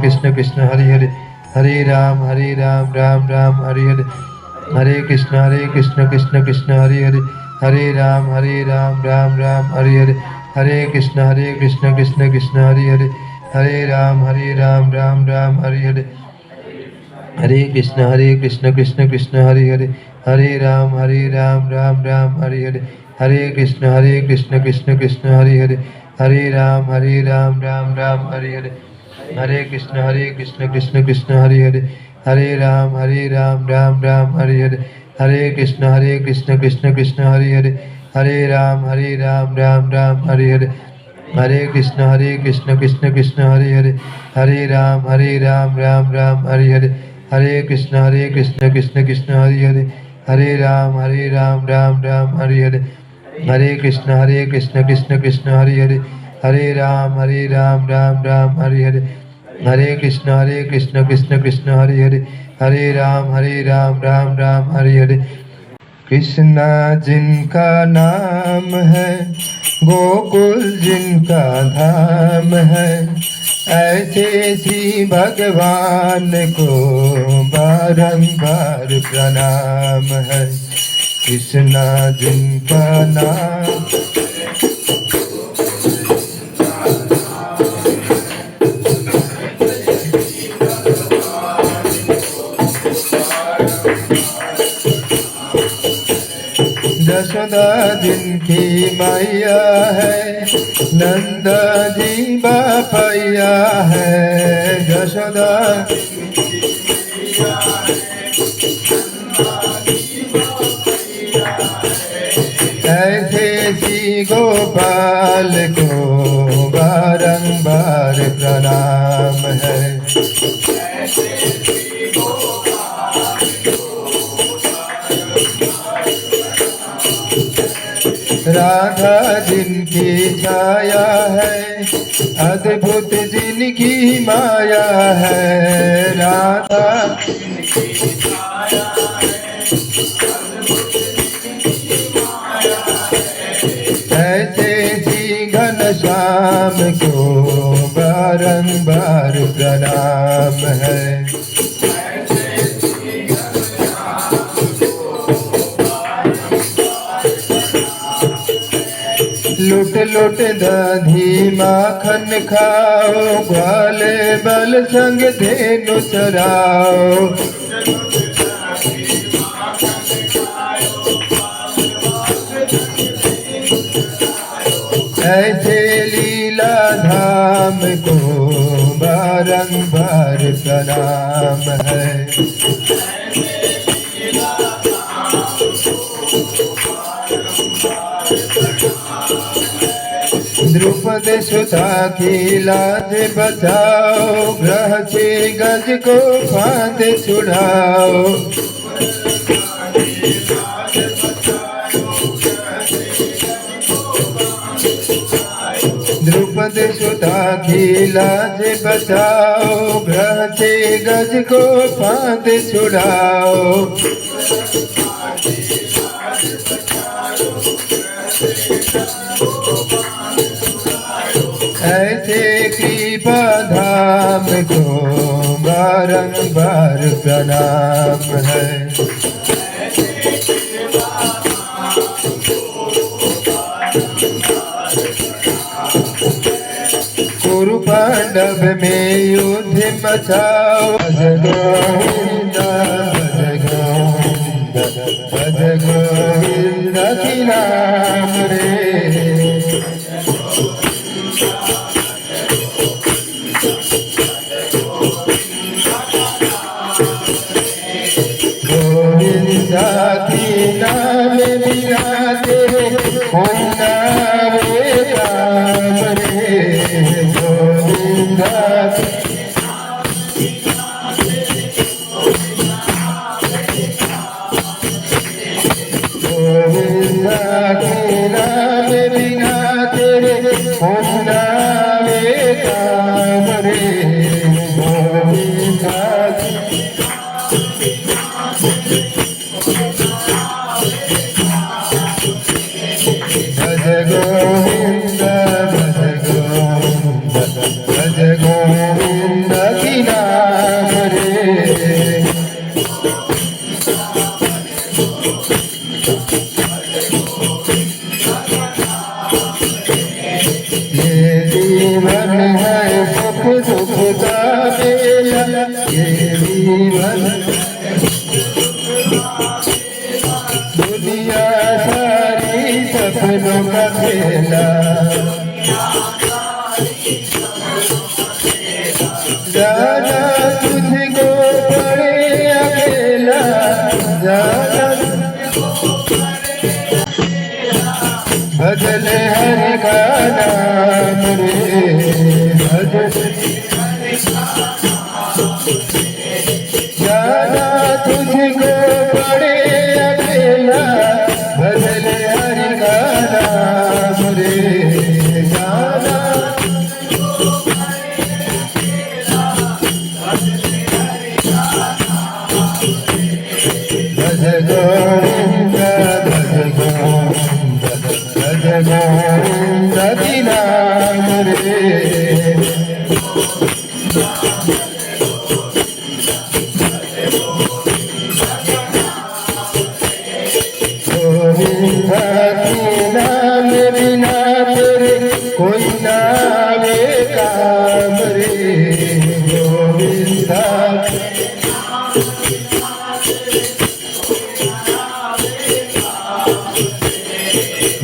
कृष्ण कृष्ण हरे हरे, हरे राम राम राम हरे हरे, हरे कृष्ण कृष्ण कृष्ण हरे हरे, हरे राम राम राम हरे हरे, हरे कृष्ण कृष्ण कृष्ण हरे हरे, हरे राम राम राम हरे हरे, हरे कृष्ण कृष्ण कृष्ण हरे हरे, हरे राम राम राम हरे हरे, हरे कृष्ण कृष्ण कृष्ण हरे हरे, हरे राम राम राम हरे हरे, हरे कृष्ण कृष्ण कृष्ण हरे हरे, हरे राम राम राम हरे हरे, हरे कृष्ण कृष्ण कृष्ण हरे हरे, हरे राम राम राम हरे हरे, हरे कृष्ण कृष्ण कृष्ण हरे हरे, हरे राम राम राम हरे हरे, हरे कृष्ण कृष्ण कृष्ण हरे हरे, हरे राम राम राम हरे हरे, हरे कृष्ण कृष्ण कृष्ण हरे हरे, हरे राम राम राम हरे हरे, हरे कृष्ण कृष्ण कृष्ण हरे हरे, हरे राम राम राम हरे हरे। कृष्णा जिनका नाम है, गोकुल जिनका धाम है, ऐसे श्री भगवान को बारंबार प्रणाम है। कृष्णा जिनका नाम, यशोदा जिनकी मैया है, नंदा जी बापैया है। यशोदा ऐसे श्री गोपाल को बारंबार प्रणाम है। राधा जिनकी छाया है, अद्भुत जिनकी माया है। राधा ऐसे श्री घनश्याम को बारंबार प्रणाम है। लुट लुट दधी माखन खाओ, ग्वाले बल संग धेनु चराओ। ऐसे लीला धाम को बारंबार प्रणाम है। द्रुपद सुता की लाज बचाओ, ग्रह से गज को फांद छुड़ाओ। द्रुपद सुता की लाज बचाओ, ग्रह से गज को फांद छुड़ाओ। ऐसे कृपा धाम को बारंबार प्रणाम है। कुरु पांडव में युद्ध मचाओ, भज गोविंद भज गोविंद भज गोविंद की नाम रे। गोविंदा की नाम बिना तेरे होना रे राम रे। गोविंदा गोविंदा की नाम बिना तेरे होना रे राम रे। गोविंदा भज गोविंद भज गोविंद भज गोविंद की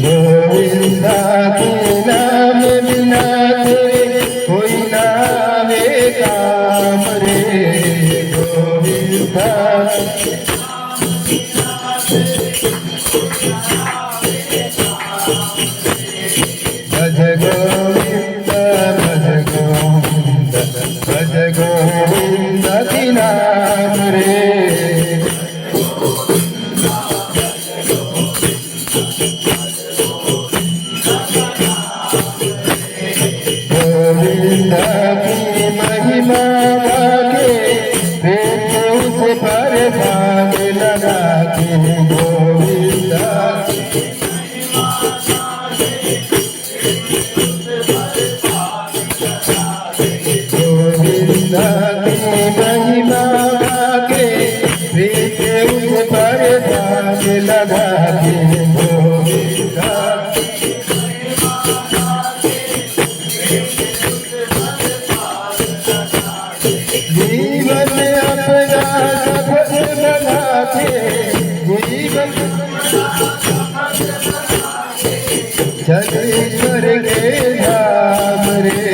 गोविंदा के नाम बिना तेरे कोई ना है काम रे गोविंदा भज गोविंद भज गोविंद भज गोविंद की नाम रे गोविंद की महिमा गाके प्रेम से पर भाग लगा के गोविंद गोविंद की महिमा गाके प्रेम से पर भाग लगा के गोविंद जीवन अपना सफल बना के जीवन जगदीश्वर के धाम रे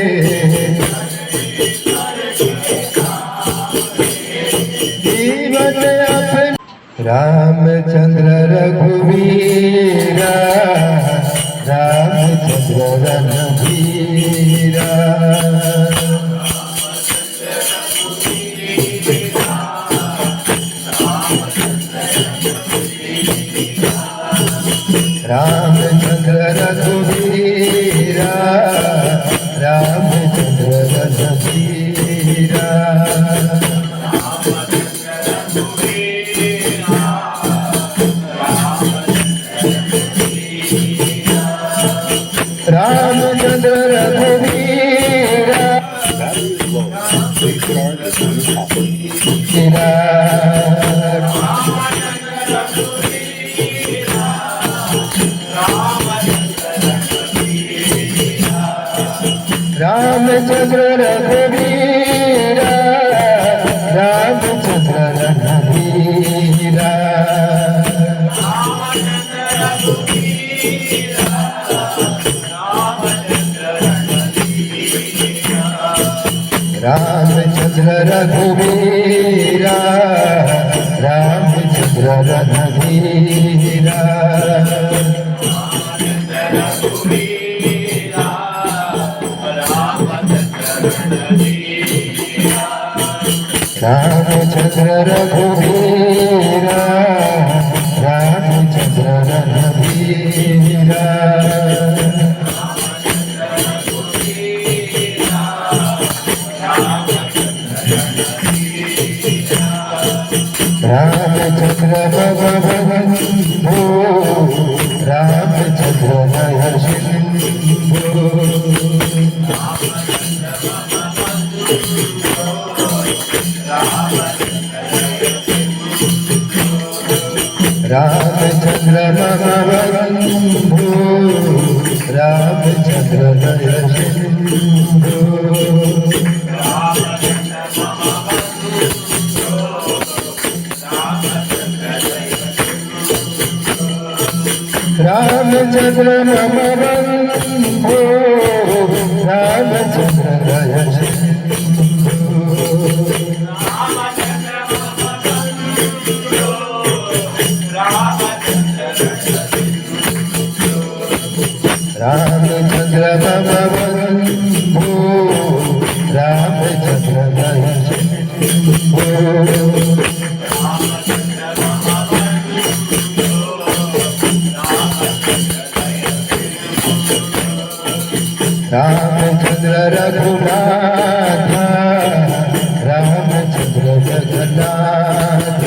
जीवन अपना रामचंद्र रघुवीरा रामचंद्र रणधीरा रामचंद्र रघुवीरा रामचंद्र रणधीरा रामचंद्र रघुवीरा रामचंद्र रघुवीरा रामचंद्र रणधीरा रामचंद्र रघुवीरा रामचंद्र रणधीरा रामचंद्र रघुवीरा रामचंद्र रणधीरा रामचंद्र भगवान भो रामचंद्र नरसिंहो रामचंद्र भगवान भो रामचंद्र नरसिंहो रामचंद्र भगवान भो रामचंद्र रामचंद्र भगवान भो रामचंद्र रामचंद्र रघुनाथ रामचंद्र जगन्नाथ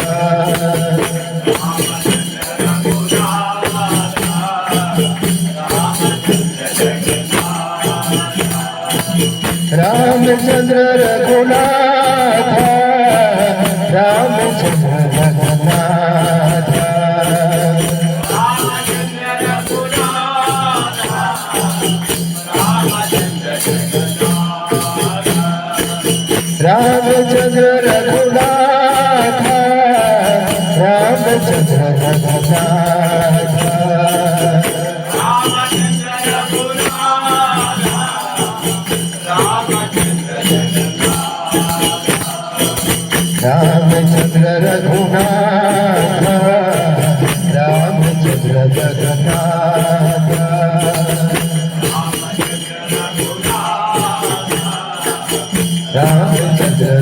रामचंद्र रघुनाथ रामचंद्र जगन्नाथ रामचंद्र रघुनाथ रामचंद्र जगन्नाथ रामचंद्र रघुनाथ रामचंद्र जगन्नाथ रामचंद्र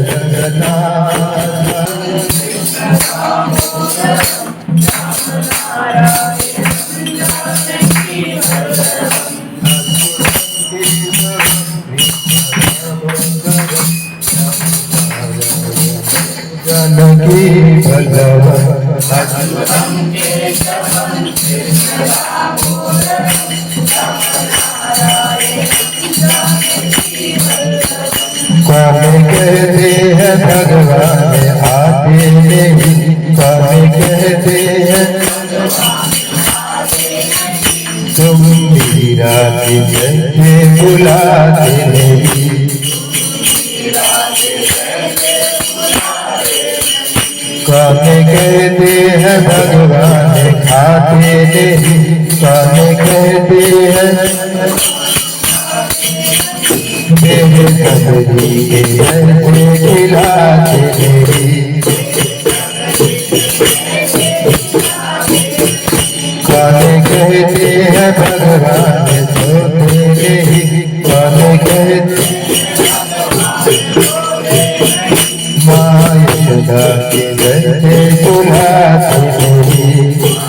जानकी बल्लभ कौन कहते हैं भगवान आते नहीं कौन कहते हैं तुम मीरा के जैसे बुलाते नहीं कौन कहते हैं भगवान खाते नहीं कौन कहते हैं मेरे कबरी के जैसे खिलाते नहीं कौन कहते हैं भगवान सोते नहीं कौन कहते माँ यशोदा के जैसे बुलाते नहीं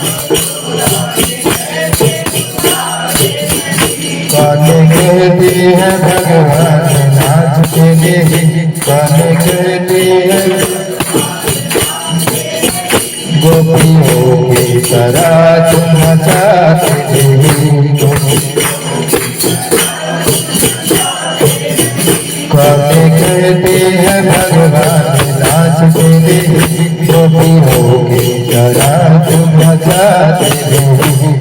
कौन कहते हैं भगवान नाचते नहीं कौन कहते हैं गोपियों की तरह तुम नचाते नहीं कौन कहते हैं भगवान नाचते नहीं गोपियों की तरह तुम नचाते नहीं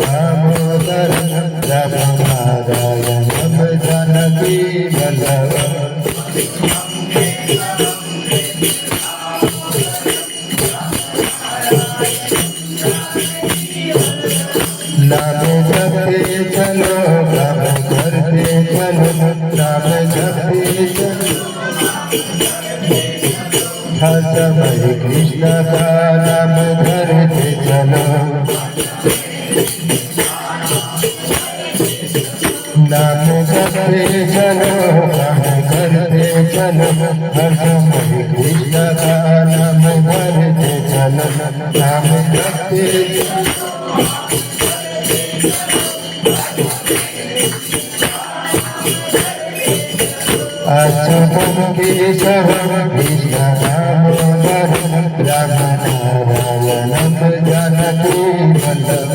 दामोदर रामनारायण जानकी बल्लभ नाम जपते चलो नाम करते चलो नाम जपते चलो हर समय कृष्ण का नाम करते चलो नाम जपते चलो नाम करते चलो हर समय कृष्ण का नाम करते चलो नाम जपते अच्युतम केशव कृष्ण दामोदर रामनारायण जानकी बल्लभ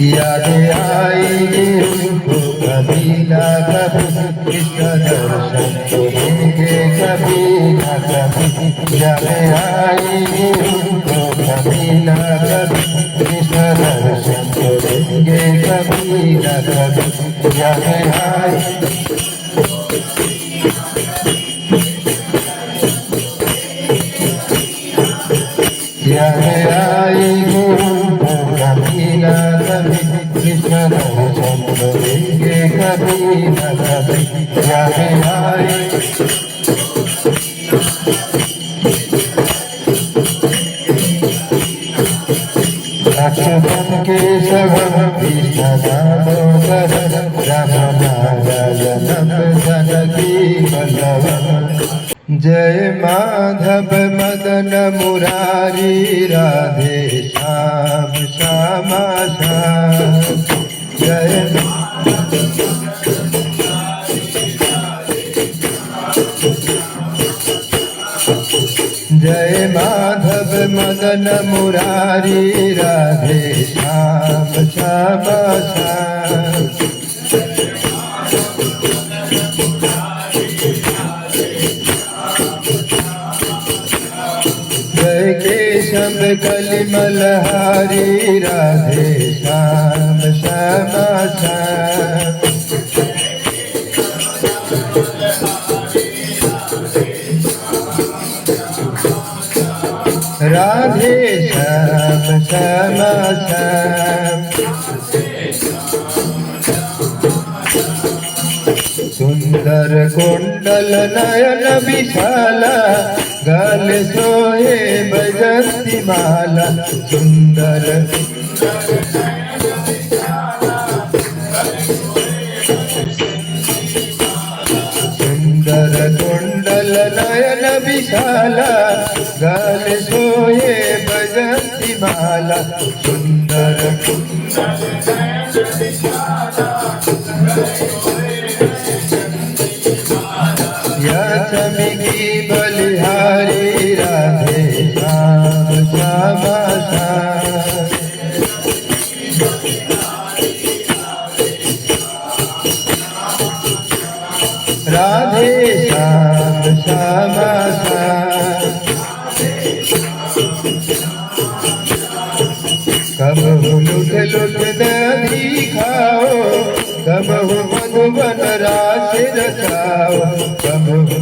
याद आएगी उनको कभी ना कभी कृष्ण दर्शन करेंगे कभी ना कभी याद आएगी उनको कभी ना कभी कृष्ण दर्शन करेंगे कभी ना कभी याद आएगी याद आएगी उनको कभी ना कभी कृष्ण दर्शन करेंगे कभी ना कभी याद आएगी अच्युतम केशव कृष्ण दामोदर रामनारायण जानकी बल्लभ जय माधव मदन मुरारी राधे श्याम श्यामा श्याम जय जय माधव मदन मुरारी राधे श्याम श्यामा श्याम जय केशव कलिमलहारी राधे श्याम श्यामा श्याम राधे श्याम श्याम श्याम सुंदर कुंडल नयन विशाला गल सोहे बजंती माला सुंदर सुंदर कुंडल नयन विशाला गल सोहे बजंती माला सुंदर चमकी बलिहारी राधे श्याम श्याम श्याम राधे श्याम श्याम श्याम कबहु लुट लुट दही खाओ कबहु मधुबन रास रचाओ कबहु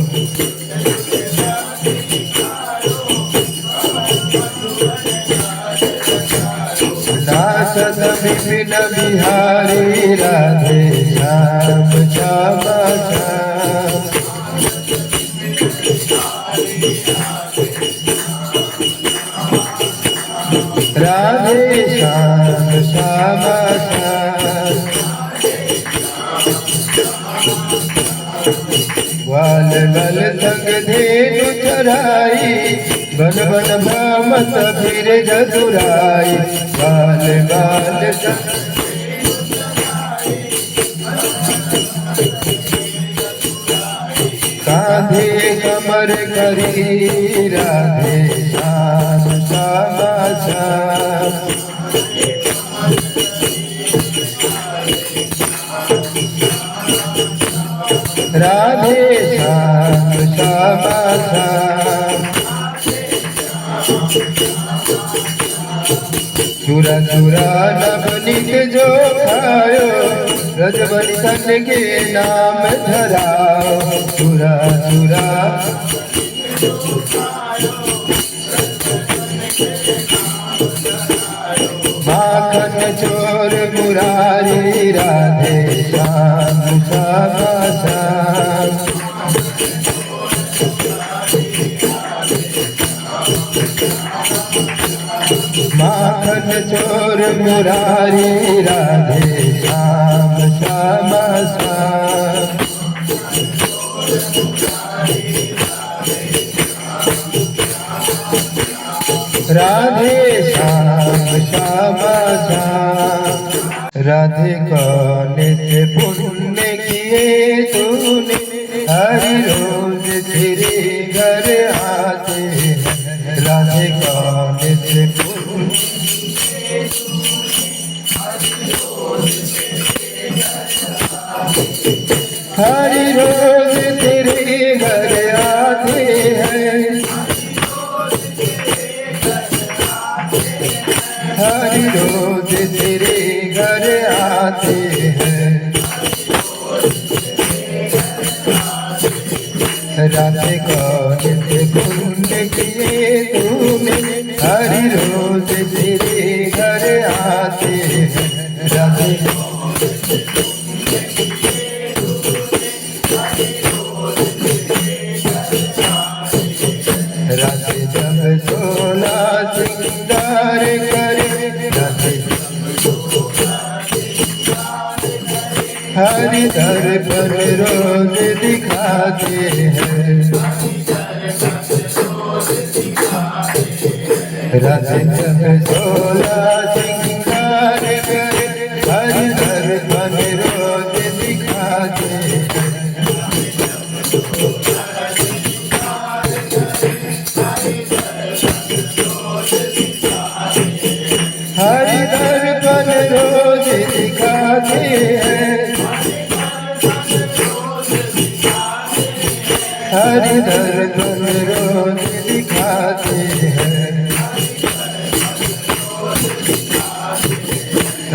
नाचत विपिन बिहारी राधे श्याम श्याम श्याम राधे श्याम श्याम श्याम ग्वाल गल तक धेनु चराई बन बन भामत फिर जदुराई ग्वाल गाल कांधे कमर करी राधे श्याम श्याम श्याम राधे श्याम श्याम श्याम चूरा चूरा नवनीत जो खायो रजबनी तन के नाम धराओ चूरा चूरा माखन चोर मुरारी राधे श्याम श्याम श्याम माखन चोर मुरारी राधे श्याम श्याम श्याम राधे श्याम श्याम श्याम राधे कौन से पुण्य किए तूने हर रोज तेरे घर आते हैं राधे कौन से पुण्य हर रोज तेरे घर आते हैं हर रोज तेरे घर आते हैं राधे कौन से पुण्य किए तूने हर रोज तेरे घर आते हैं राधे राधे जब सोला सिंगार करे राधे हरि दर पर रोज दिखाते हैं राधे जब सोला सिंगार करे हरि दर पर रोज दिखाते हैं हरि दर्पण रोज दिखाते हैं हरि दर्पण रोज दिखाते हैं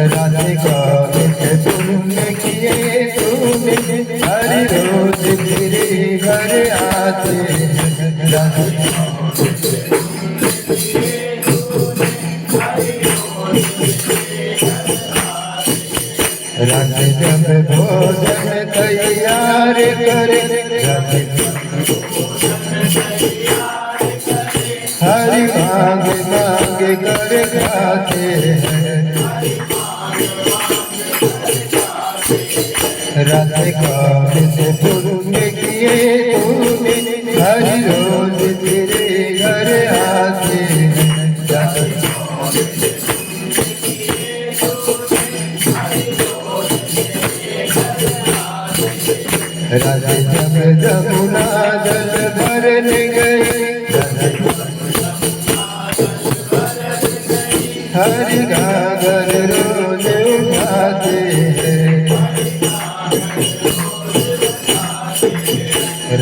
राधे कौन से पुण्य किए तूने हरि रोज तेरे घर आते हैं राधे गाते हैं राधे कान से पुण्य किए तूने हर रोज तेरे घर आते हैं राधे जब जमुना जल भरने गई हरि घाघर रोज उठाते हैं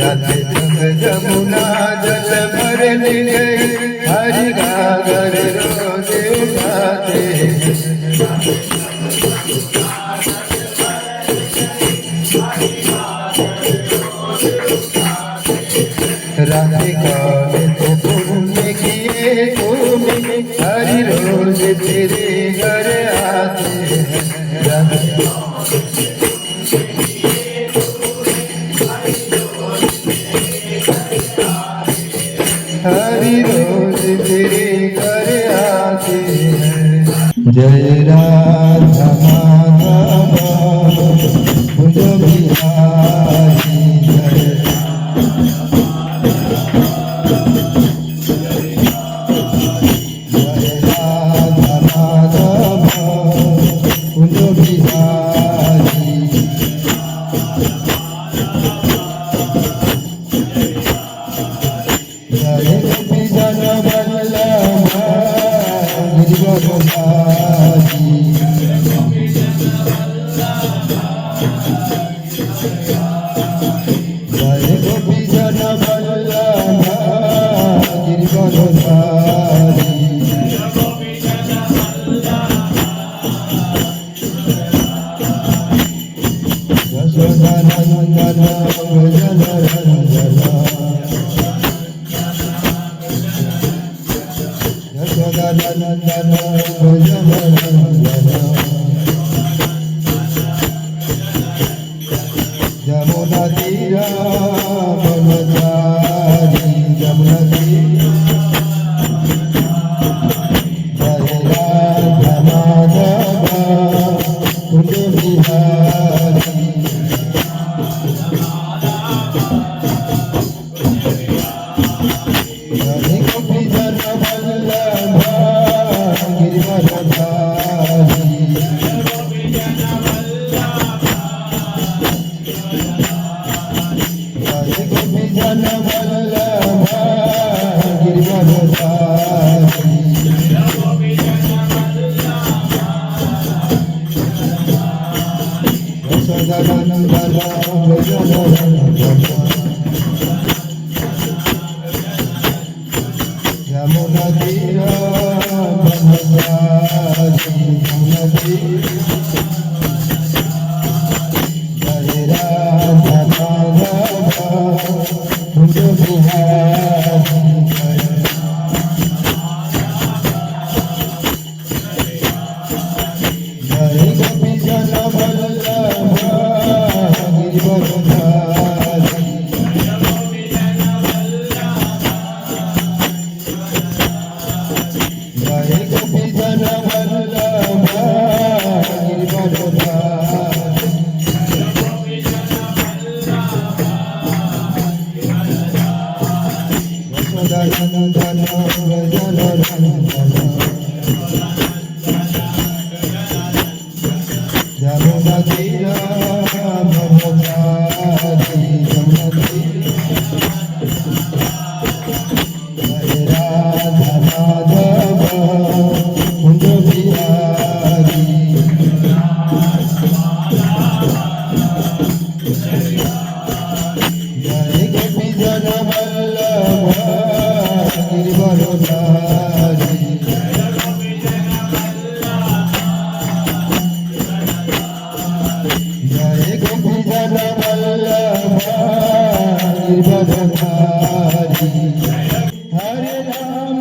राधे जब जमुना जल भरने गई हरि घाघर रोज उठाते हैं राधे कान से पुण्य किए तूने हरि रोज तेरे घर आते हैं हरि रोज तेरे घर आते हैं जय राधा माधव भुज बिहारी जय राधा माधव भुज बिहारी जय गोपी जन वल्लभ गिरिवरधारी जय गोपी जन वल्लभ गिरिवरधारी यशोदानंदन व्रज रंजन यशोदानंदन व्रज रंजन जमुना तीरा बनचारी जमुना तीरा जय राधा माधव कुंज बिहारी जय गोपी जन वल्लभ गिरिवरधारी जय गोपी जन वल्लभ गिरिवरधारी यशोदानंदन व्रज रंजन यमुना तीरा बनचारी यमुना तीरा जय राधा माधव कुंज बिहारी जय गोपी जन वल्लभ गिरिवरधारी जय गोपी जन वल्लभ गिरिवरधारी यशोदानंदन व्रज रंजन जमुना तीरा बनचारी जमुना तीरा जय राधा माधव कुंज बिहारी जय गोपी जन वल्लभ गिरिवरधारी जय गोपी जन वल्लभ गिरिवरधारी हरे राम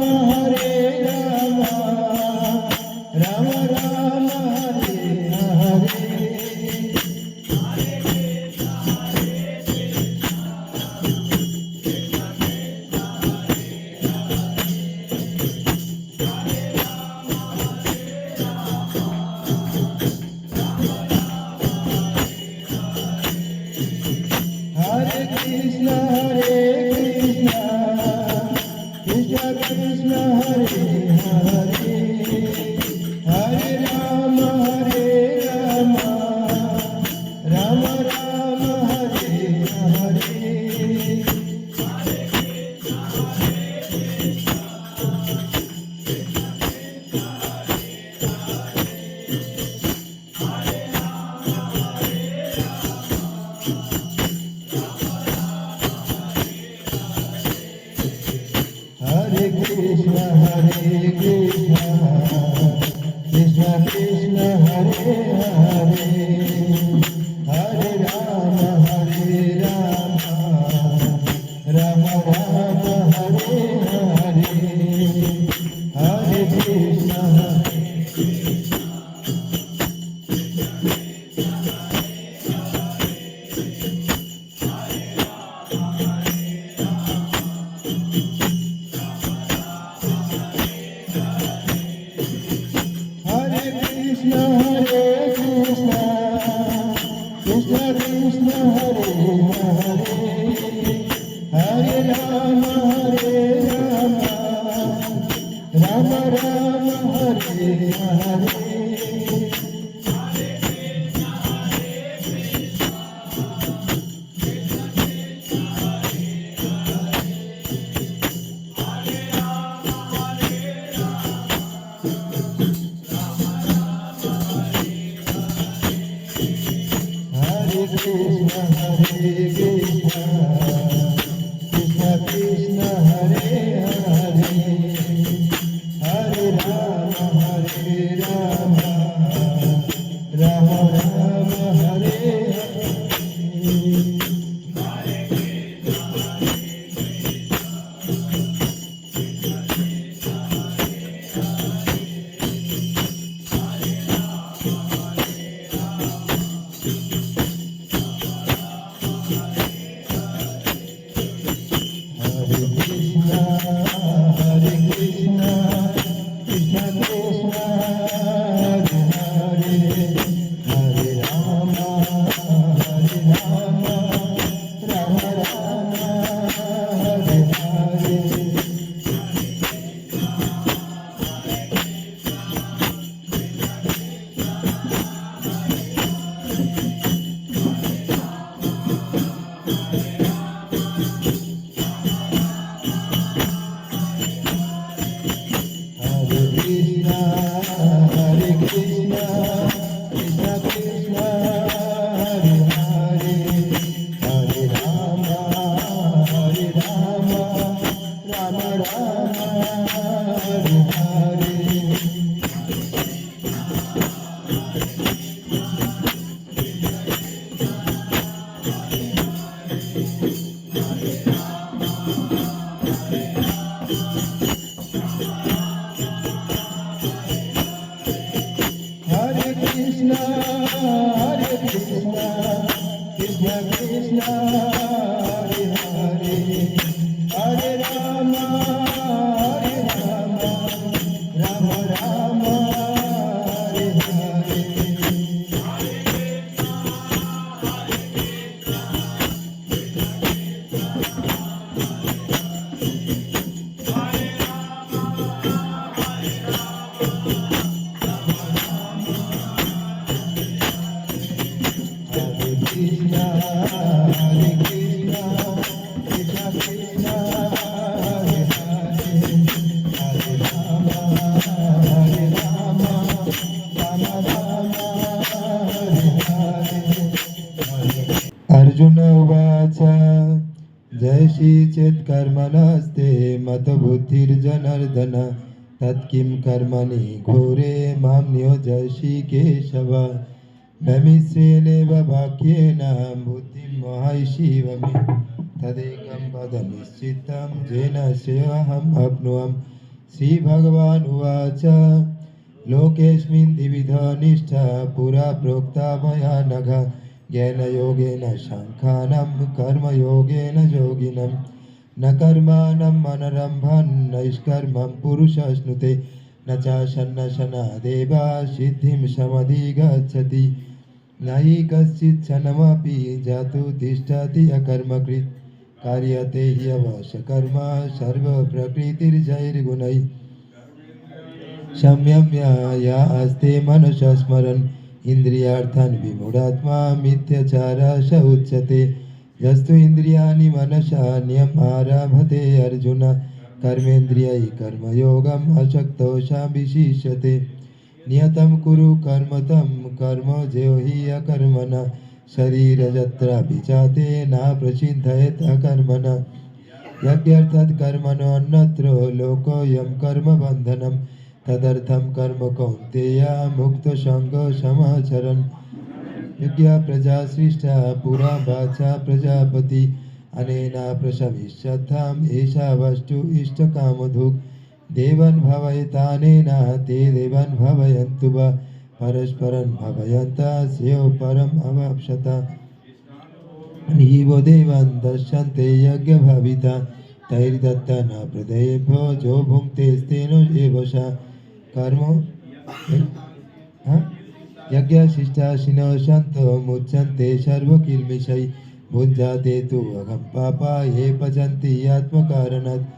अर्जुन उवाच जयशी चेत्कर्मणस्ते मतबुद्धिर्जनार्दन तत्किं कर्मणि घोरे मां नियोजयसि केशव नमिष्येनेव वाक्येन बुद्धिं मोहयसि मे तदेकं वद निश्चितं येन श्रेयोऽहम् अप्नुयाम्। श्रीभगवानुवाच लोकेऽस्मिन् द्विविधा निष्ठा पुरा प्रोक्ता मया नघ ज्ञानयोगेन साङ्ख्यानां कर्मयोगेन योगिनं न कर्माणम् अनरम्भन् नैष्कर्मं पुरुषश्नुते न चाशन्नशनादेव सिद्धिं समधिगच्छति न हि कश्चित् क्षणमपि जातु तिष्ठति अकर्मकृत् कार्यते ह्यवश कर्म सर्व प्रकृतिर्जैर्गुणैः संयम्य या अस्ते मनसा स्मरन् इंद्रियार्थान् विमूढात्मा मिथ्याचारः स उच्यते यस्तु इंद्रियाणि मनसा नियमारभते अर्जुन कर्मेन्द्रियैः कर्मयोगम् अशक्तो स विशिष्यते नियतं कुरु कर्म तं कर्म ज्यो हि अकर्मणा शरीरजत्रा विचाते न प्रसिद्धयेत् अकर्मणा यज्ञार्थात् कर्मणो अन्यत्र लोकोऽयं कर्मबन्धनं तदर्थं कर्म कौन्तेय मुक्तसङ्गसमाचरन् यज्ञ प्रजा सृष्टा पुरा वाचा प्रजापति अनेन प्रशविष्यताम् एषा वस्तु इष्टकामधुक् देवान् भवयतानेन ते देवान् भवयन्तु वा परस्परं भवयन्तः स्यो परम् अवाप्स्यत निवो देवान् दर्शन्ते यज्ञभाविता तैर्दत्ता न प्रदयेभ्यो जो भुङ्क्ते स्तेनो एव स कर्म यज्ञशिष्टाशिनो सन्तो मुच्यन्ते सर्वकिल्बिषै भुञ्जाते तु अहं पापा ये पचन्ति आत्मकारणात्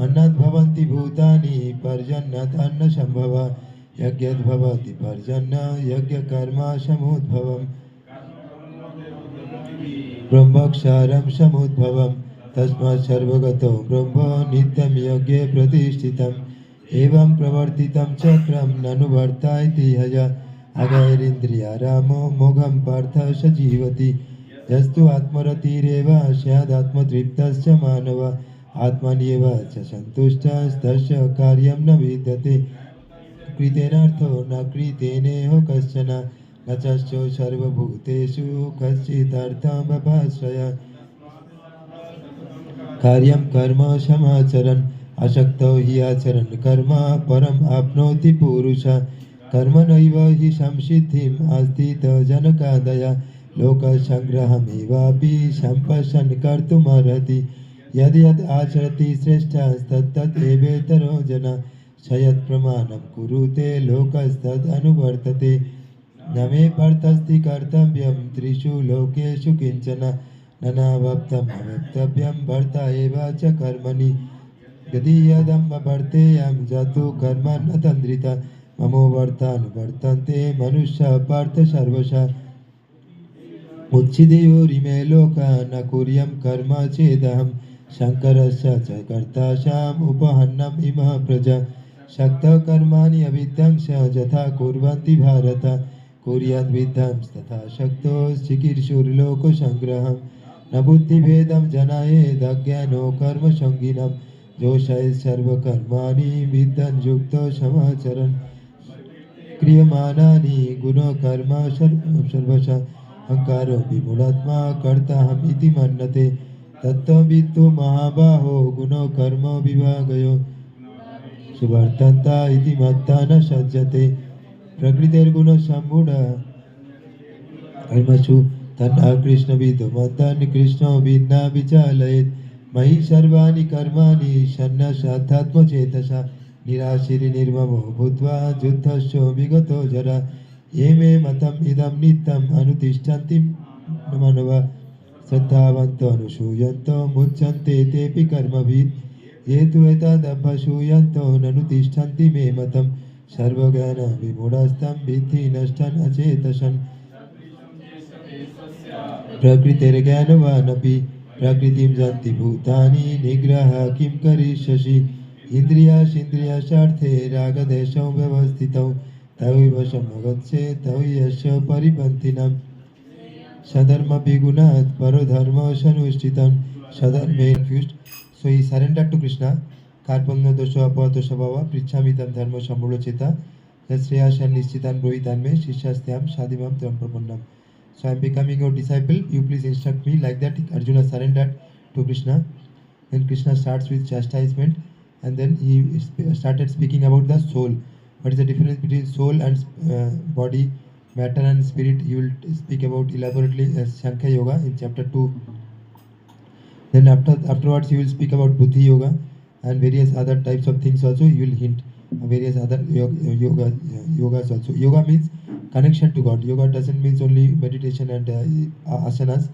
अन्नात् भवन्ति भूतानि पर्जन्यात् अन्नसम्भवा यज्ञात् भवति पर्जन्य यज्ञकर्मा समुद्भवम् ब्रह्मक्षारं समुद्भवम् तस्मात् सर्वगतो ब्रह्म नित्यं यज्ञे प्रतिष्ठितम् एवं प्रवर्तितं चक्रं ननु वर्तायति हय अगैरिन्द्रियारामो मोघं पार्थ स जीवति यस्तु आत्मरतिरेव स्यादात्मतृप्तश्च मानव आत्मन्येव च सन्तुष्टस्तस्य कार्यं न विद्यते कृतेनार्थो न कृतेनेह कश्चन न चश्चो सर्वभूतेषु कश्चिदर्थमपाश्रय कार्यं कर्म समाचरन् अशक्तो हि आचरन् कर्म परम् आप्नोति पुरुषः कर्मणैव हि संसिद्धिम् आस्थितजनकादय लोकसङ्ग्रहमेवापि सम्पश्यन् कर्तुमर्हति यद् यद् आचरति श्रेष्ठस्तत्तत् एवेतरो जन स यत् प्रमाणं कुरुते लोकस्तदनुवर्तते न मे पार्थस्ति कर्तव्यं त्रिषु लोकेषु किञ्चन ननावप्तम् अवक्तव्यं भर्ता एव च कर्मणि यदि यदम्बर्तेयं जतु कर्म न तन्द्रिता ममो वर्तानुवर्तन्ते मनुष्य पार्थ सर्वशः उच्छिदेयोरिमे लोका न कुर्यं कर्म चेदहं शङ्करस्य च कर्ताशाम् उपहन्नम् इमः प्रजा शक्तकर्माणि अविद्यांश यथा कुर्वन्ति भारत कुर्याद्विद्यांस्तथा शक्तो चिकीर्षुर्लोकसङ्ग्रहं न बुद्धिभेदं जनायेदज्ञानो कर्मसङ्गिनं जोषयेत् सर्वकर्माणि विद्वान् युक्तो समाचरन् क्रियमाणानि गुणकर्म सर्वशः अहङ्कारो विमूढात्मा कर्ताहम् इति मन्यते तत्त्ववित्तु महाबाहो गुणो कर्म विभागयो सुवर्तन्ता इति मत्ता न सज्जते प्रकृतिर्गुणसम्मूढः कर्मसु तन् अकृष्णविदो मत्तान् कृष्णो विना विचालयेत् मयि सर्वाणि कर्माणि सन्न्यासाध्यात्मचेतसा निराशीर्निर्ममो भूत्वा युद्धस्य विगतो जरा ये मे मतम् इदं नित्यम् अनुतिष्ठन्ति मानव श्रद्धावन्तो अनुसूयन्तो मुच्यन्ते तेऽपि कर्मभिः ये तु एतदभ्यसूयन्तो ननुतिष्ठन्ति मे मतं सर्वज्ञानविमूढस्तं विद्धि नष्टन् अचेतसन् प्रकृतिर्ज्ञानवानपि प्रकृतिं जन्ति भूतानि निग्रह किं करिष्यसि इन्द्रियासीन्द्रियार्थै रागदेशौ व्यवस्थितौ तवैव समगच्छे तव यस्य परिपन्थिनं सधर्मविगुणात् परोधर्मसनुष्ठितं सधर्मे confused. So he surrendered to Krishna. Karpanno dosho apatosho bhava pritchami tam dharma samulocita yasriyashan nishchitan brohitan me shishastyam shadimam tvam prapannam. So I am becoming your disciple. You please instruct me. Like that, Arjuna surrendered to Krishna. Then Krishna starts with chastisement, and then he started speaking about the soul. What is the difference between soul and body, matter and spirit? He will speak about elaborately Sankhya Yoga in chapter 2. Then afterwards he will speak about Buddhi Yoga and various other types of things also. He will hint various other yogas also. Yoga means connection to God. Yoga doesn't mean only meditation and asanas.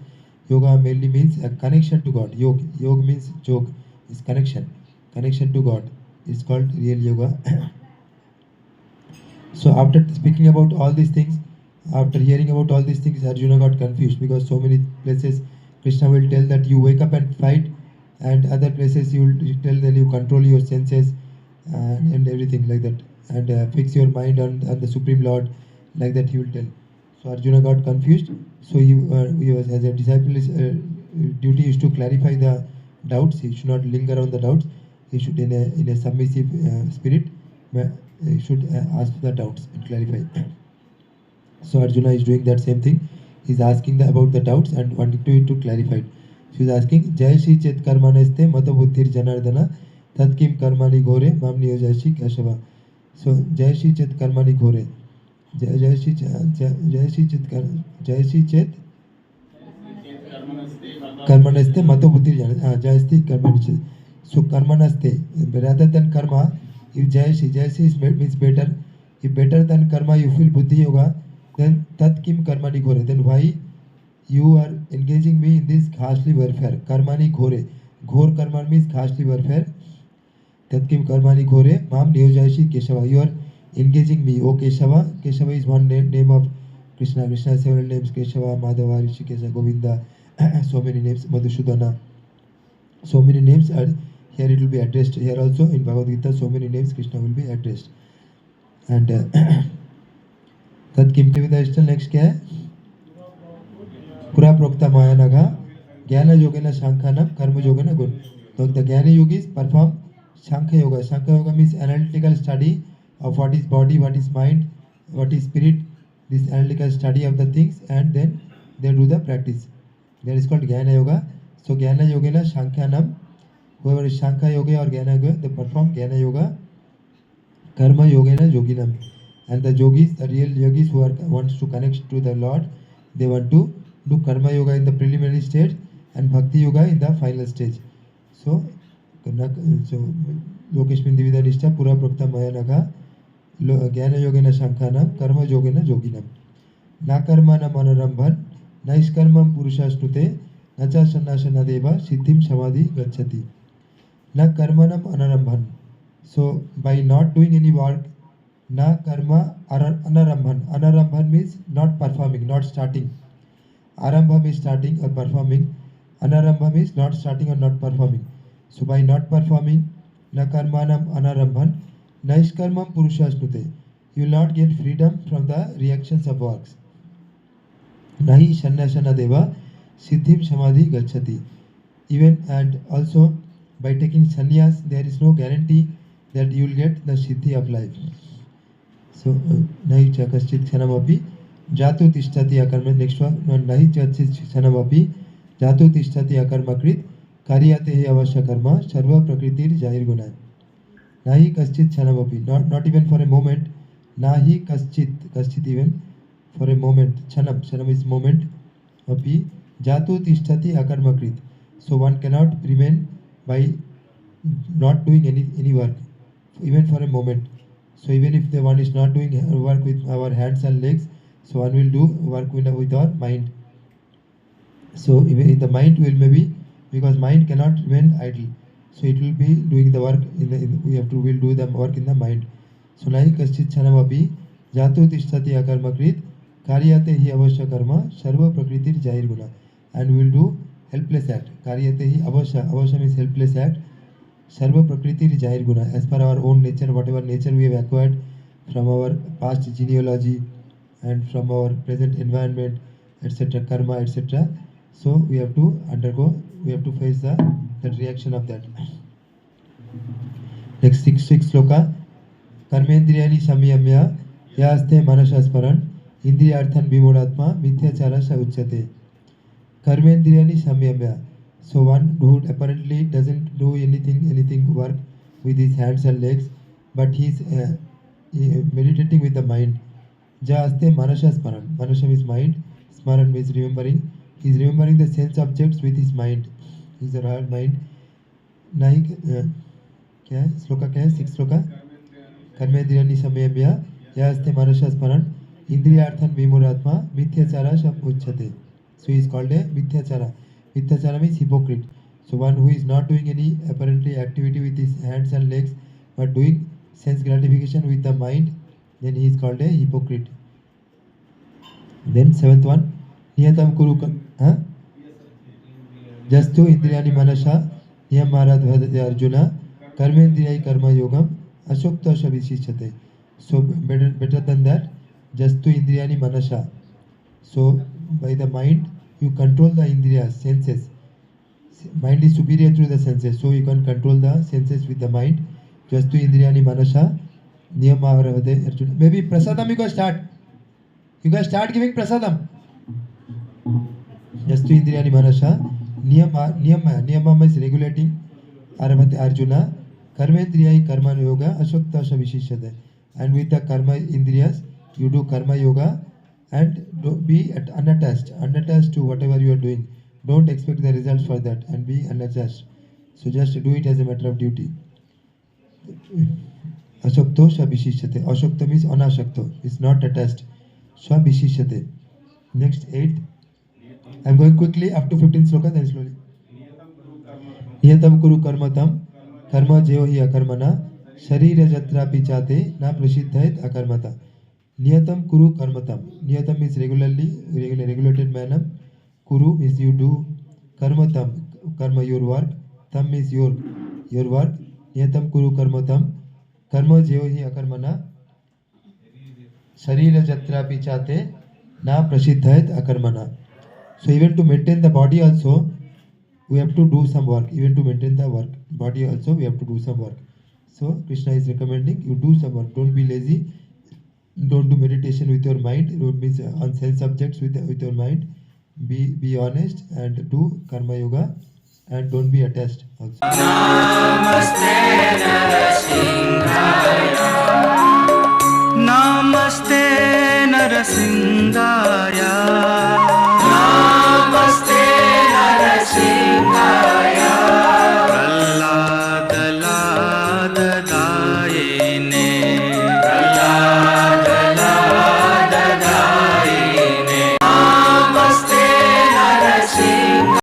Yoga mainly means a connection to God. Yog means jog, is connection. Connection to God is called real yoga. So after speaking about all these things, after hearing about all these things, Arjuna got confused because so many places Krishna will tell that you wake up and fight, and other places you will tell that you control your senses and everything like that, and fix your mind on the Supreme Lord, like that he will tell. So Arjuna got confused. So he was, as a disciple, his duty is to clarify the doubts. He should not linger on the doubts. He should, in a submissive spirit, he should ask the doubts and clarify. So Arjuna is doing that same thing. He's asking about the doubts and wanting to clarify. So he's asking, Jai Shri Chet Karmaneste Mata Buddhir Janardana Tatkim Karmani Gore Mamniyo Jai Shri Kashava. So Jai Shri Chet Karmani Gore. Jai Shri Chet Karmanaste Mata Buddhir Janardana. Jai Shri Karmani. So Karmanaste, rather than karma, if Jai Shri means better. If better than karma you feel buddhi yoga, then tat kim karmani ghore. Then why you are engaging me in this ghastly warfare? Karmani ghore. Ghor karma means ghastly warfare. Tat kim karmani ghore. Mam niyojaishi Keshava. You are engaging me. O Keshava. Keshava is one name of Krishna. Krishna has several names. Keshava, Madhava, Rishikesha, Govinda. So many names. Madhusudana. So many names are here. It will be addressed here also in Bhagavad Gita. So many names Krishna will be addressed. And तत्किमति with next क्या है? पुरा प्रोक्ता माया नगा ज्ञान योगेन शांखानम कर्म योगेन गुण. So the Jnana yogis perform Sankhya Yoga. Sankhya Yoga means analytical study of what is body, what is mind, what is spirit. This analytical study of the things, and then they do the practice. That is called Jnana Yoga. So Jnana Yogena Shankhanam. Whoever is Shankha Yoga or Jnana Yoga, they perform Jnana Yoga. Karma Yogena Yoginam. And the yogis, the real yogis who wants to connect to the Lord, they want to do Karma Yoga in the preliminary stage and Bhakti Yoga in the final stage. So Lokeshmin Dividha Nishta Pura Prokta Maya Naga Jnana Yogena Shankhanam Karma Yogena Yoginam. Na karma na manarambhan naishkarmam purushasnute nacha sannasana deva siddhim samadhi gacchati. Na karmanam anarambhan. So by not doing any work, na karma anarambhan. Anarambhan means not performing, not starting. Arambha means starting or performing. Anarambha means not starting or not performing. So by not performing, na karmanam anarambhan naishkarmam purushasnute. You will not get freedom from the reactions of works. Nahi sannasana deva siddhim samadhi gacchati. Even and also by taking sannyas, there is no guarantee that you will get the siddhi of life. So nahi chakaschit khanamapi jatu tishtati akarma. Next one, nahi chakaschit khanamapi jatu tishtati akarmakrit karyate he avasya karma sarva prakritir jahir guna. Nahi kaschit khanamapi, not even for a moment. Nahi kaschit even for a moment. Chanam is moment. Api jatu tishtati akarmakrit. So one cannot remain by not doing any work, even for a moment. So even if the one is not doing work with our hands and legs, so one will do work with our mind. So even in the mind will maybe, because mind cannot remain idle, so it will be doing the work will do the work in the mind. So nahi kaschit chanamapi jatu tishtati akarmakrit karyate hi avasya karma sarva prakritir jahir guna. And we will do helpless act. Karyate hi avasya means helpless act. Sarva prakriti jahir guna, as per our own nature, whatever nature we have acquired from our past genealogy and from our present environment, etc., karma, etc. So we have to face the reaction of that. Next six sloka. Karmendriyani samyamya yaste manasasparan indriyarthan vimodatma mithyachara sa uchyate. Karmendriyani samyamya. So one who apparently doesn't do anything work with his hands and legs, but he's meditating with the mind. Jaste manasha smaran. Manasha means mind. Smaran means remembering. He's remembering the sense objects with his mind. His royal mind. Nahi क्या है? श्लोका क्या है? 6 श्लोका. कर्मेंद्रियाणि संयम्य यास्ते manasha smaran indriyarthan vimuratma mithyachara sam uchyate. So he is called a mithyachara. Mithyachara means hypocrite. So one who is not doing any apparently activity with his hands and legs, but doing sense gratification with the mind, then he is called a hypocrite. Then seventh one, niyatam kuru huh? Jastu indriyani manasha niyamaradhvadate arjuna karmendriyai karma yogam ashokta vishishyate. So better than that, jastu indriyani manasha. So by the mind you control the indriyas, senses. Mind is superior to the senses, so you can control the senses with the mind. Jastu indriyani manasha niyamaradhvadate arjuna. Maybe prasadam you can start. You can start giving prasadam. Jastu indriyani manasha niyama is regulating Arjuna karmendriyai karma yoga ashokta vishishyate. And with the karma indriyas you do karma yoga and be unattached to whatever you are doing. Don't expect the results for that and be unattached. So just do it as a matter of duty. Ashokto vishishyate. Ashokta means anashakto. It's not attached. Vishishyate. Next 8th. I'm going quickly up to 15 sloka, then slowly. नियतम कुरु कर्मतम कर्म जेव ही अकर्मणा शरीर जत्रा पिचाते ना प्रसिद्धयत अकर्मता. नियतम कुरु कर्मतम. नियतम means regulated manner. Kuru means you do. Karmatam, karma your work. Tam means your work. Niyatam kuru karmatam karma jev hi akarmana शरीर जत्रा पिचाते ना प्रसिद्धयत अकर्मणा. So even to maintain the body also, we have to do some work. Even to maintain the body also, we have to do some work. So Krishna is recommending you do some work. Don't be lazy. Don't do meditation with your mind. Don't be on sense subjects with your mind. Be honest and do karma yoga and don't be attached also. Namaste Narasingaya. Namaste Narasingaya.